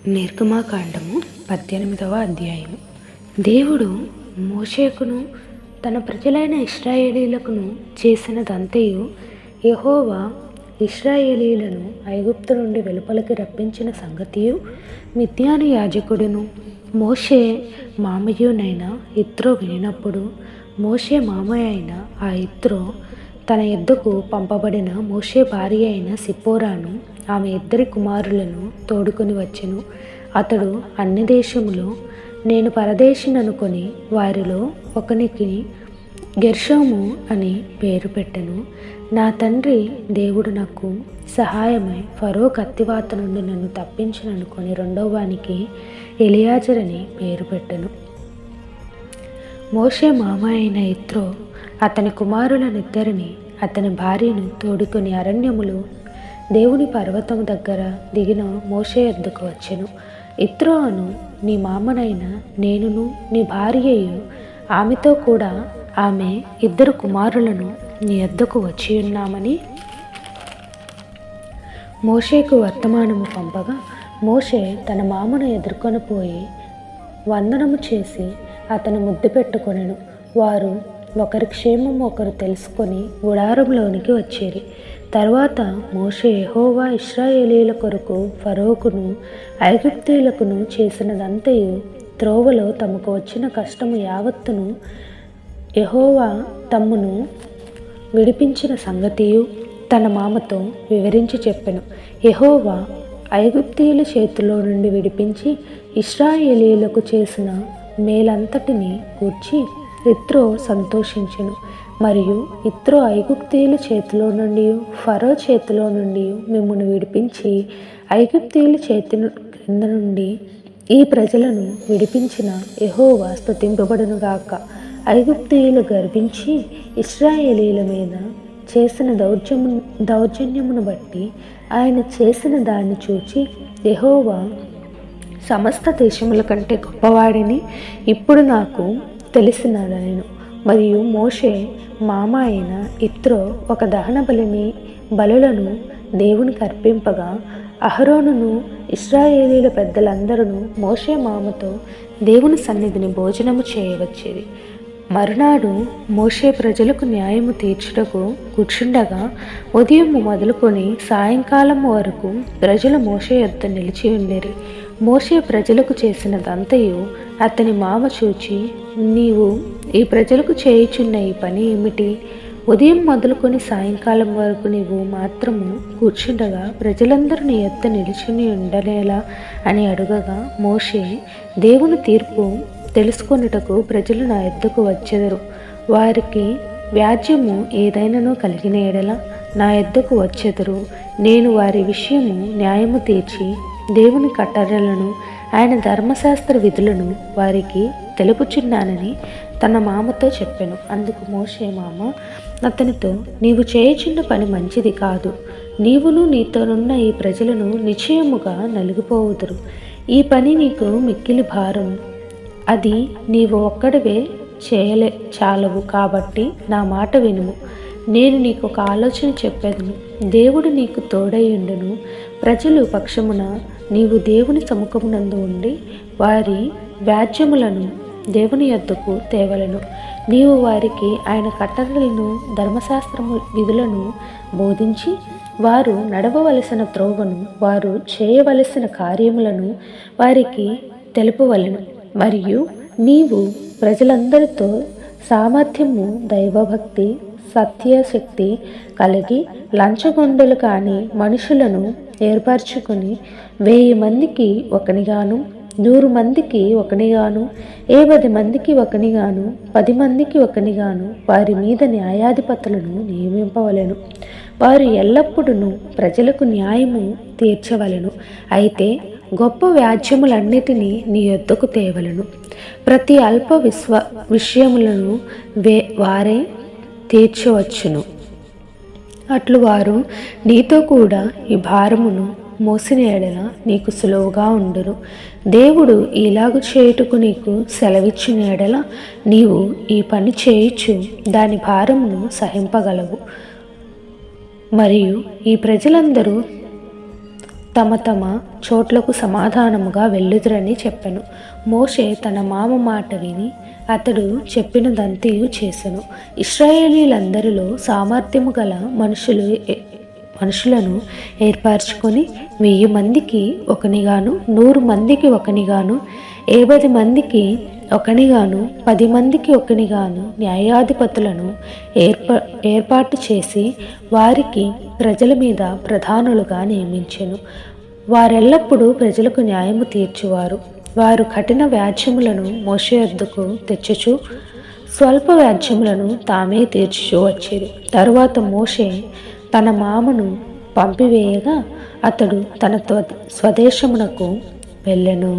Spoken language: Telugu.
నిర్గమాకాండము 18వ అధ్యాయము. దేవుడు మోషేకును తన ప్రజలైన ఇశ్రాయేలీలకును చేసినదంతయు, యెహోవా ఇశ్రాయేలీలను ఐగుప్తు నుండి వెలుపలికి రప్పించిన సంగతియు మిద్యాను యాజకుడును మోషే మామయ్యునైన యిత్రో వినినప్పుడు, మోషే మామయ్య అయిన ఆ యిత్రో తన యొద్దకు పంపబడిన మోషే భార్య అయిన సిప్పోరాను ఆమె ఇద్దరి కుమారులను తోడుకొని వచ్చెను. అతడు అన్ని దేశములో నేను పరదేశిననుకొని వారిలో ఒకనికి గెర్షోము అని పేరు పెట్టెను. నా తండ్రి దేవుడు నాకు సహాయమై ఫరో కత్తివాత నుండి నన్ను తప్పించిననుకొని రెండవ వానికి ఎలియాజర్ అని పేరు పెట్టెను. మోషే మామ అయిన యిత్రో అతని కుమారులనిద్దరిని అతని భార్యను తోడుకొని అరణ్యములో దేవుని పర్వతము దగ్గర దిగిన మోషే యొద్దకు వచ్చెను. యిత్రో అను నీ మామనైన నేనును నీ భార్యయు ఆమెతో కూడా ఆమె ఇద్దరు కుమారులను నీ యొద్దకు వచ్చి ఉన్నామని మోషేకు వర్తమానము పంపగా, మోషే తన మామను ఎదుర్కొని పోయి వందనము చేసి అతను ముద్దు పెట్టుకొనెను. వారు ఒకరి క్షేమం ఒకరు తెలుసుకొని గుడారంలోనికి వచ్చేరి. తర్వాత మోషే యెహోవా ఇశ్రాయేలీల కొరకు ఫరోకును ఐగుప్తీయులకును చేసినదంతయు, త్రోవలో తమకు వచ్చిన కష్టము యావత్తును యెహోవా తమ్మును విడిపించిన సంగతియు తన మామతో వివరించి చెప్పెను. యెహోవా ఐగుప్తీయుల చేతిలో నుండి విడిపించి ఇశ్రాయేలీలకు చేసిన మేలంతటిని గూర్చి యిత్రో సంతోషించెను. మరియు యిత్రో ఐగుప్తీయుల చేతిలో నుండి ఫరో చేతిలో నుండి మిమ్మును విడిపించి ఐగుప్తీయుల చేతి క్రింద నుండి ఈ ప్రజలను విడిపించిన యెహోవా స్తుతింపబడునుగాక. ఐగుప్తీయులు గర్వించి ఇశ్రాయేలీల మీద చేసిన దౌర్జన్యమును బట్టి ఆయన చేసిన దాన్ని చూచి, యెహోవా సమస్త దేశముల కంటే గొప్పవాడిని ఇప్పుడు నాకు తెలిసినదనెను. మరియు మోషే మామ అయిన యిత్రో ఒక దహన బలులను దేవునికి అర్పింపగా, అహరోనును ఇశ్రాయేలీల పెద్దలందరూ మోషే మామతో దేవుని సన్నిధిని భోజనము చేయవచ్చేది. మరునాడు మోషే ప్రజలకు న్యాయము తీర్చుటకు కూర్చుండగా, ఉదయం మొదలుకొని సాయంకాలం వరకు ప్రజలు మోషే యొద్ద నిలిచి ఉండేరి. మోషే ప్రజలకు చేసినదంతయు అతని మామ చూచి, నీవు ఈ ప్రజలకు చేయుచున్న ఈ పని ఏమిటి? ఉదయం మొదలుకొని సాయంకాలం వరకు నీవు మాత్రము కూర్చుండగా ప్రజలందరూ నీ యొద్ద నిలిచిని ఉండనేలా అని అడుగగా, మోషే దేవుని తీర్పు తెలుసుకొనుటకు ప్రజలు నా యొద్దకు వచ్చెదరు. వారికి వ్యాజ్యము ఏదైనానో కలిగిన ఎడల నా యొద్దకు వచ్చెదరు. నేను వారి విషయము న్యాయము తీర్చి దేవుని కట్టడలను ఆయన ధర్మశాస్త్ర విధులను వారికి తెలుపుచున్నానని తన మామతో చెప్పెను. అందుకు మోషే మామ అతనితో, నీవు చేయుచున్న పని మంచిది కాదు. నీవును నీతోనున్న ఈ ప్రజలను నిశ్చయముగా నలిగిపోవుదురు. ఈ పని నీకు మిక్కిలి భారం. అది నీవు ఒక్కడివే చాలవు. కాబట్టి నా మాట వినుము. నేను నీకు ఒక ఆలోచన చెప్పేదను. దేవుడు నీకు తోడైయుండును. ప్రజలు పక్షమున నీవు దేవుని సముఖమునందు ఉండి వారి వ్యాజ్యములను దేవుని యొద్దకు తేవలను. నీవు వారికి ఆయన కట్టడలను ధర్మశాస్త్రము విధులను బోధించి, వారు నడవవలసిన త్రోవను వారు చేయవలసిన కార్యములను వారికి తెలుపవలెను. మరియు నీవు ప్రజలందరితో సామర్థ్యము, దైవభక్తి, సత్యశక్తి కలిగి లంచగొండలు కాని మనుషులను ఏర్పరచుకొని 1000 మందికి ఒకనిగాను, 100 మందికి ఒకనిగాను, 50 మందికి ఒకనిగాను, 10 మందికి ఒకనిగాను వారి మీద న్యాయాధిపతులను నియమింపవలెను. వారు ఎల్లప్పుడూ ప్రజలకు న్యాయము తీర్చవలెను. అయితే గొప్ప వ్యాజ్యములన్నిటినీ నీ యొద్దకు తేవలను. ప్రతి అల్ప విషయములను వారే తీర్చవచ్చును. అట్లు వారు నీతో కూడా ఈ భారమును మోసిన ఎడల నీకు సులువుగా ఉండును. దేవుడు ఇలాగు చేయుటకు నీకు సెలవిచ్చిన ఎడల నీవు ఈ పని చేయుచు దాని భారమును సహింపగలవు. మరియు ఈ ప్రజలందరూ తమ తమ చోట్లకు సమాధానముగా వెళ్ళుదురని చెప్పెను. మోషే తన మామ మాట విని అతడు చెప్పినదంతయు చేసెను. ఇశ్రాయేలీలందరిలో సామర్థ్యము గల మనుషులను ఏర్పరచుకొని 1000 మందికి ఒకనిగాను, 100 మందికి ఒకనిగాను, 70 మందికి ఒకనిగాను, 10 మందికి ఒకనిగాను న్యాయాధిపతులను ఏర్పాటు చేసి వారికి ప్రజల మీద ప్రధానులుగా నియమించెను. వారెల్లప్పుడూ ప్రజలకు న్యాయము తీర్చువారు. వారు కఠిన వ్యాజ్యములను మోషే యొద్దకు తెచ్చుచు స్వల్ప వ్యాజ్యములను తామే తీర్చుచూ వచ్చిరి. తరువాత మోషే తన మామను పంపివేయగా అతడు తన స్వదేశమునకు వెళ్ళెను.